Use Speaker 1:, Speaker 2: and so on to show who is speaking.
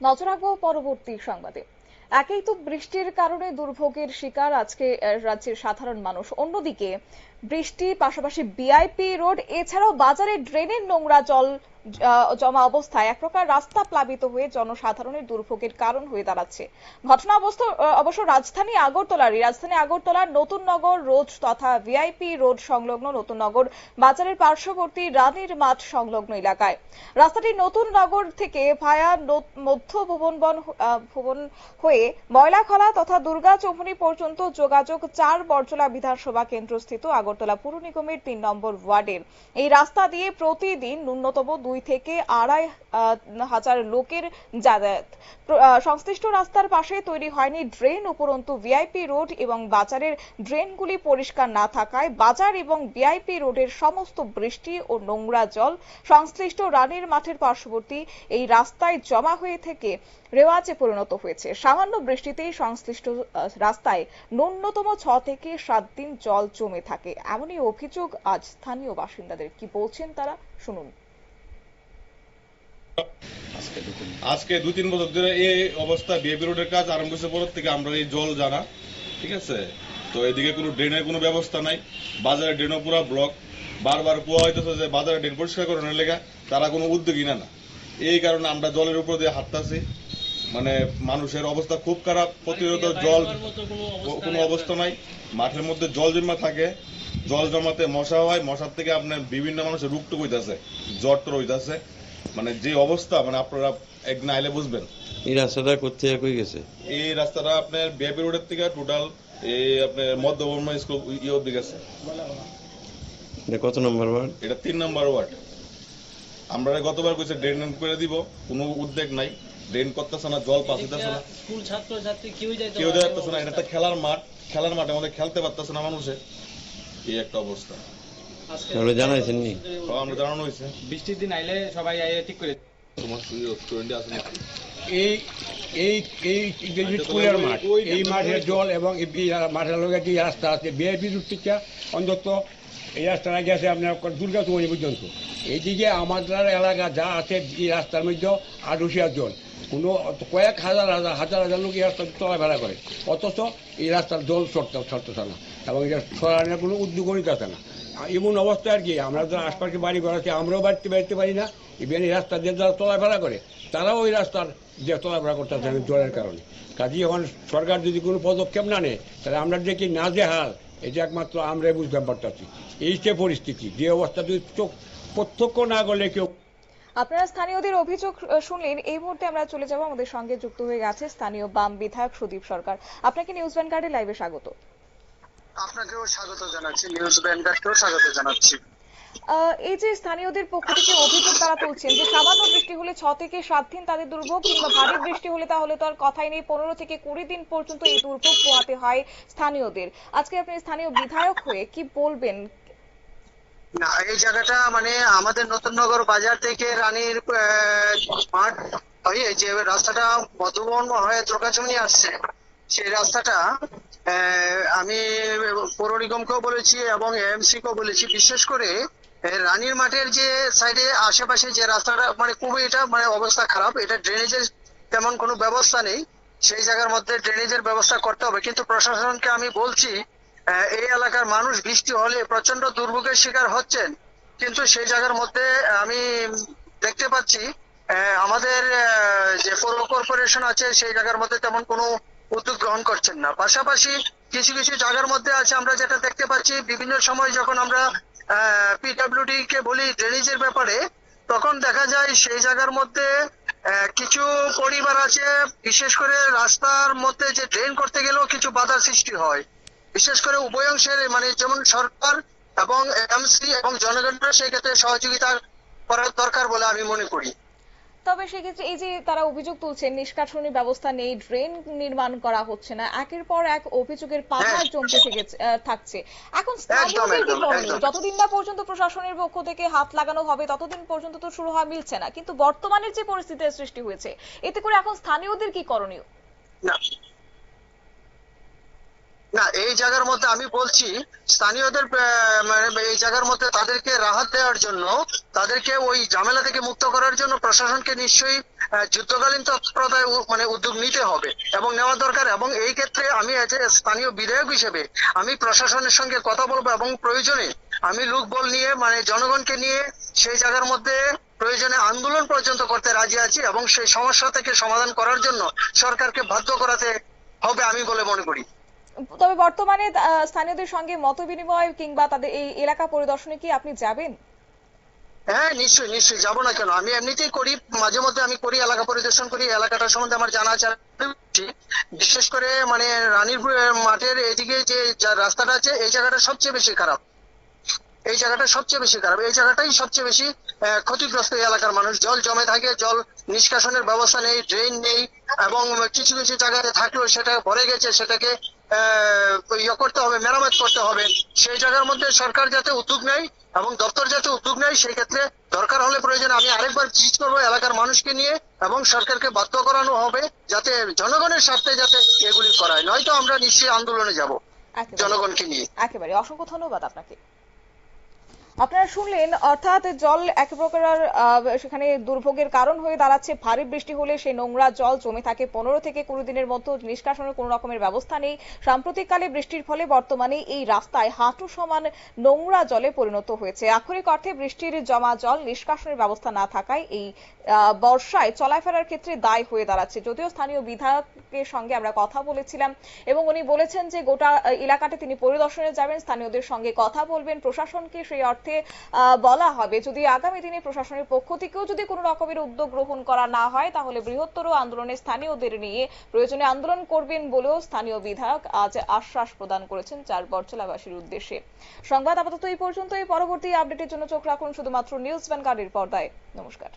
Speaker 1: নজর রাখবো পরবর্তী সংবাদে। একেই তো বৃষ্টির কারণে দুর্ভোগের শিকার আজকে রাজ্যের সাধারণ মানুষ, অন্যদিকে বৃষ্টি পাশাপাশি বিআইপি রোড এছাড়াও বাজারে ড্রেনের নোংরা জল জমা অবস্থায় এক প্রকার রাস্তা প্লাবিত হয়ে জনসাধারণের দুর্ভোগের কারণ হয়ে দাঁড়াচ্ছে। ঘটনা অবশ্য রাজধানী আগরতলার নতুন নগর রোড তথা ভিআইপি রোড সংলগ্ন নতুন নগর বাজারের পার্শ্ববর্তী রানীর মাঠ সংলগ্ন এলাকায়। রাস্তাটি নতুন নগর থেকে ভায়া মধ্য ভুবন হয়ে ময়লাখলা তথা দুর্গা চৌমুহনী পর্যন্ত যোগাযোগ ৪ বরজলা বিধানসভা কেন্দ্রস্থিত আগরতলা পুর নিগমের ৩ নম্বর ওয়ার্ডের এই রাস্তা দিয়ে প্রতিদিন ন্যূনতম ২ থেকে ২.৫ হাজার লোকের যাতায়াত। সংশ্লিষ্ট রাস্তার পাশে তৈরি হয়নি ড্রেন, উপরন্তু ভিআইপি রোড এবং বাজারের ড্রেনগুলি পরিষ্কার না থাকায় বাজার এবং ভিআইপি রোডের সমস্ত বৃষ্টি ও নোংরা জল সংশ্লিষ্ট রানীর মাঠের পার্শ্ববর্তী এই রাস্তায় জমা হয়ে থেকে রেওয়াজে পরিণত হয়েছে। সামান্য বৃষ্টিতেই সংশ্লিষ্ট রাস্তায় ন্যূনতম ৬ থেকে ৭ দিন জল জমে থাকে, এমনই অভিযোগ আজ স্থানীয় বাসিন্দাদের। কি বলছেন তারা, শুনুন।
Speaker 2: আজকে ২-৩ বছর ধরে এই অবস্থা। বিএপি রোডের কাজ আরম্ভ হয়েছে পর থেকে আমরা এই জল জানা, ঠিক আছে। তো এদিকে কোনো ড্রেনের কোনো ব্যবস্থা নাই, বাজারে ড্রেনও পুরো ব্লক। বারবার কুয়া হইতেছে যে বাজারে ড্রেন পরিষ্কার করানোর লেগা, তারা কোনো উদ্যোগই না। এই কারণে আমরা জলের উপর দিয়ে হাঁটতেছি। মানে মানুষের অবস্থা খুব খারাপ, প্রতিরোধ জল কোনো অবস্থা নাই। মাঠের মধ্যে জল জমা থাকে, জল জমাতে মশা হয়, মশার থেকে আপনার বিভিন্ন মানুষের রোগটুক হইতেছে, জ্বর টর হইতেছে। মানে যে অবস্থা, মানে আপনারা একদিন আইলে বুঝবেন।
Speaker 3: এই রাস্তাটা কোথায় কই গেছে?
Speaker 2: এই রাস্তাটা আপনার বিএপি রোডের থেকে টোটাল এই আপনার মধ্যবর্মা স্কুল ইয়ে অব্দি গেছে।
Speaker 3: এটা কত নম্বর ওয়ার্ড?
Speaker 2: এটা ৩ নম্বর ওয়ার্ড। আমরা গতবার কইছে ড্রেন করে দিব, কোনো উদ্যোগ নাই। ড্রেন করতেছে না, জল পাচ্ছিতেছে না,
Speaker 4: স্কুল ছাত্র ছাত্রী কেউ
Speaker 2: যাইতেছে না। এটা একটা খেলার মাঠে আমাদের খেলতে পারতেছে না মানুষে, এই একটা অবস্থা।
Speaker 3: তাহলে জানাইছেন নি?
Speaker 2: আমরা জানানো হয়েছে।
Speaker 4: বৃষ্টির দিন আইলে সবাই ঠিক করে
Speaker 2: তোমার স্টুডেন্ট আছে নাকি?
Speaker 5: এই এই এই যে স্কুলের মাঠ, এই মাঠের জল এবং এই মাঠের লগে যে রাস্তা আছে বিআইপি রুট থেকে অন্তত এই রাস্তাটা গেছে আপনার দুর্গা চৌমুহনী পর্যন্ত। এইদিকে আমাদের এলাকা যা আছে এই রাস্তার মধ্যে আডুসিয়ার জল, কোনো কয়েক হাজার হাজার হাজার লোক এই রাস্তা চলাফেরা করে, অথচ এই রাস্তার জল সরতেছে না এবং এটা সরানোর কোনো উদ্যোগ নিতেছে না। এমন অবস্থা আর কি, আমরা যারা আশপাশে বাড়ি ঘর আছে আমরাও বাড়তে পারি না। ইভেন এই রাস্তা দিয়ে যারা চলাফেরা করে তারাও ওই রাস্তার যে চলাফেরা করতেছে জলের কারণে। কাজে এখন সরকার যদি কোনো পদক্ষেপ না নেয় তাহলে আমরা যে কি নাজেহাল, এটা একমাত্র আমরাই বুঝতে পারতেছি। এই যে পরিস্থিতি, যে অবস্থা যদি চোখ প্রত্যক্ষ না করলে কেউ।
Speaker 1: আপনারা স্থানীয়দের অভিযোগ শুনলেন। এই মুহূর্তে আমরা চলে যাব, আমাদের সঙ্গে যুক্ত হয়ে গেছে স্থানীয় বাম বিধায়ক সুদীপ সরকার। আপনাকে নিউজ ভ্যানগার্ডে লাইভে স্বাগত।
Speaker 6: আপনাকেও স্বাগত জানাচ্ছি, নিউজ ভ্যানগার্ডকেও স্বাগত জানাচ্ছি।
Speaker 1: এই যে স্থানীয়দের পক্ষ থেকে অভিযোগ তারা তুলছেন যে সামান্য বৃষ্টি হলে ৬ থেকে ৭ দিন তাদের দুর্ভোগ, কিংবা ভারী বৃষ্টি হলে তাহলে তো আর কথাই নেই, ১৫ থেকে ২০ দিন পর্যন্ত এই দুর্ভোগ পোহাতে হয় স্থানীয়দের। আজকে আপনি স্থানীয় বিধায়ক হয়ে কি বলবেন?
Speaker 6: না, এই জায়গাটা মানে আমাদের নতুননগর বাজার থেকে রানীর মাঠ হয়ে যে রাস্তাটা মধুবন হয়ে দুর্গাচৌমুহনী আসছে, সেই রাস্তাটা আমি পৌর নিগমকেও বলেছি এবং এএমসি কেও বলেছি। বিশেষ করে রানীর মাঠের যে সাইডে আশেপাশে যে রাস্তাটা মানে খুবই এটা মানে অবস্থা খারাপ, এটা ড্রেনেজের তেমন কোনো ব্যবস্থা নেই। সেই জায়গার মধ্যে ড্রেনেজের ব্যবস্থা করতে হবে। কিন্তু প্রশাসনকে আমি বলছি, এই এলাকার মানুষ বৃষ্টি হলে প্রচন্ড দুর্ভোগের শিকার হচ্ছেন, কিন্তু সেই জায়গার মধ্যে আমি দেখতে পাচ্ছি আমাদের যে পৌর কর্পোরেশন আছে সেই জায়গার মধ্যে তেমন কোনো উদ্যোগ গ্রহণ করছেন না। পাশাপাশি কিছু কিছু জায়গার মধ্যে আছে আমরা যেটা দেখতে পাচ্ছি, বিভিন্ন সময় যখন আমরা পিডব্লিউডি কে বলি ড্রেনেজের ব্যাপারে, তখন দেখা যায় সেই জায়গার মধ্যে কিছু পরিবার আছে, বিশেষ করে রাস্তার মধ্যে যে ড্রেন করতে গেলেও কিছু বাধা সৃষ্টি হয়। বিশেষ করে উভয় অংশের মানে যেমন সরকার এবং এমসি এবং জনগণের সেই ক্ষেত্রে সহযোগিতা করার দরকার বলে আমি মনে করি।
Speaker 1: তবে সেক্ষেত্রে এই যে তারা অভিযোগ তুলছেন নিষ্কাশনী ব্যবস্থা নেই, ড্রেন নির্মাণ করা হচ্ছে না, একের পর এক অভিযোগের পাহাড় জমতে থাকছে। এখন স্থানীয়দের কি করণীয়? যতদিন না পর্যন্ত প্রশাসনের পক্ষ থেকে হাত লাগানো হবে ততদিন পর্যন্ত তো শুরু হওয়া মিলছে না, কিন্তু বর্তমানের যে পরিস্থিতির সৃষ্টি হয়েছে এতে করে এখন স্থানীয়দের কি করণীয়?
Speaker 6: না, এই জায়গার মধ্যে আমি বলছি স্থানীয়দের মানে এই জায়গার মধ্যে তাদেরকে রাহত দেওয়ার জন্য, তাদেরকে ওই ঝামেলা থেকে মুক্ত করার জন্য প্রশাসনকে নিশ্চয়ই যুদ্ধকালীন তৎপরতায় মানে উদ্যোগ নিতে হবে এবং নেওয়া দরকার। এবং এই ক্ষেত্রে আমি স্থানীয় বিধায়ক হিসেবে আমি প্রশাসনের সঙ্গে কথা বলবো এবং প্রয়োজনে আমি লোকবল নিয়ে মানে জনগণকে নিয়ে সেই জায়গার মধ্যে প্রয়োজনে আন্দোলন পর্যন্ত করতে রাজি আছি এবং সেই সমস্যা থেকে সমাধান করার জন্য সরকারকে বাধ্য করাতে হবে আমি বলে মনে করি।
Speaker 1: তবে বর্তমানে স্থানীয়দের সঙ্গে মত বিনিময় কিংবা তাদের এই এলাকা পরিদর্শনে কি আপনি যাবেন?
Speaker 6: হ্যাঁ, নিশ্চয়ই নিশ্চয়ই, যাবো না কেন। আমি এমনিতেই করি, মাঝে মধ্যে আমি করি, এলাকা পরিদর্শন করি, এলাকাটার সম্বন্ধে আমার জানা আছে। বিশেষ করে মানে রানীর মাঠের এদিকে যে রাস্তাটা আছে এই জায়গাটা সবচেয়ে বেশি খারাপ, এই জায়গাটা সবচেয়ে বেশি খারাপ, এই জায়গাটাই সবচেয়ে বেশি ক্ষতিগ্রস্ত। এলাকার মানুষ, জল জমে থাকে, জল নিষ্কাশনের ব্যবস্থা নেই, ড্রেন নেই এবং কিছু কিছু জায়গাতে থাকলেও সেটা ভরে গেছে, সেটাকে করতে হবে, মেরামত করতে হবে। সেই জায়গার মধ্যে সরকার যাতে উদ্যোগ নেয় এবং দপ্তর যাতে উদ্যোগ নেয়, সেই ক্ষেত্রে দরকার হলে প্রয়োজনে আমি আরেকবার ভিজিট করবো এলাকার মানুষকে নিয়ে এবং সরকারকে বাধ্য করানো হবে যাতে জনগণের স্বার্থে যাতে এগুলি করায়, নয়তো আমরা নিশ্চয়ই আন্দোলনে যাব জনগণকে নিয়ে।
Speaker 1: একেবারে অসংখ্য ধন্যবাদ আপনাকে। আপনারা শুনলেন, অর্থাৎ জল এক প্রকার সেখানে দুর্ভোগের কারণ হয়ে দাঁড়াচ্ছে। ভারী বৃষ্টি হলে সেই নোংরা জল জমে থাকে, 15 থেকে 20 দিনের মতো নিষ্কাশনের কোনো রকমের ব্যবস্থা নেই। সাম্প্রতিককালে বৃষ্টির ফলে বর্তমানে এই রাস্তায় হাঁটু সমান নোংরা জলে পরিণত হয়েছে। আক্ষরিক অর্থে বৃষ্টির জমা জল নিষ্কাশনের ব্যবস্থা না থাকায় এই বর্ষায় চলাফেরার ক্ষেত্রে দায় হয়ে দাঁড়াচ্ছে। যদিও স্থানীয় বিধায়কের সঙ্গে আমরা কথা বলেছিলাম এবং উনি বলেছেন যে গোটা এলাকাটা তিনি পরিদর্শনে যাবেন, স্থানীয়দের সঙ্গে কথা বলবেন, প্রশাসনকে সেই অর্থে বলা হবে যদি আগামী দিনে প্রশাসনের পক্ষ থেকেও যদি কোনো রকমের উদ্যোগ গ্রহণ করা না হয় তাহলে বৃহত্তর আন্দোলনে স্থানীয়দের নিয়ে প্রয়োজনে আন্দোলন করবেন বলেও স্থানীয় বিধায়ক আজ আশ্বাস প্রদান করেছেন বরজলাবাসীর উদ্দেশ্যে। সংবাদ আপাতত এই পর্যন্তই। পরবর্তী আপডেটের জন্য চোখ রাখুন শুধুমাত্র নিউজ ভ্যানগার্ডের পর্দায়। নমস্কার।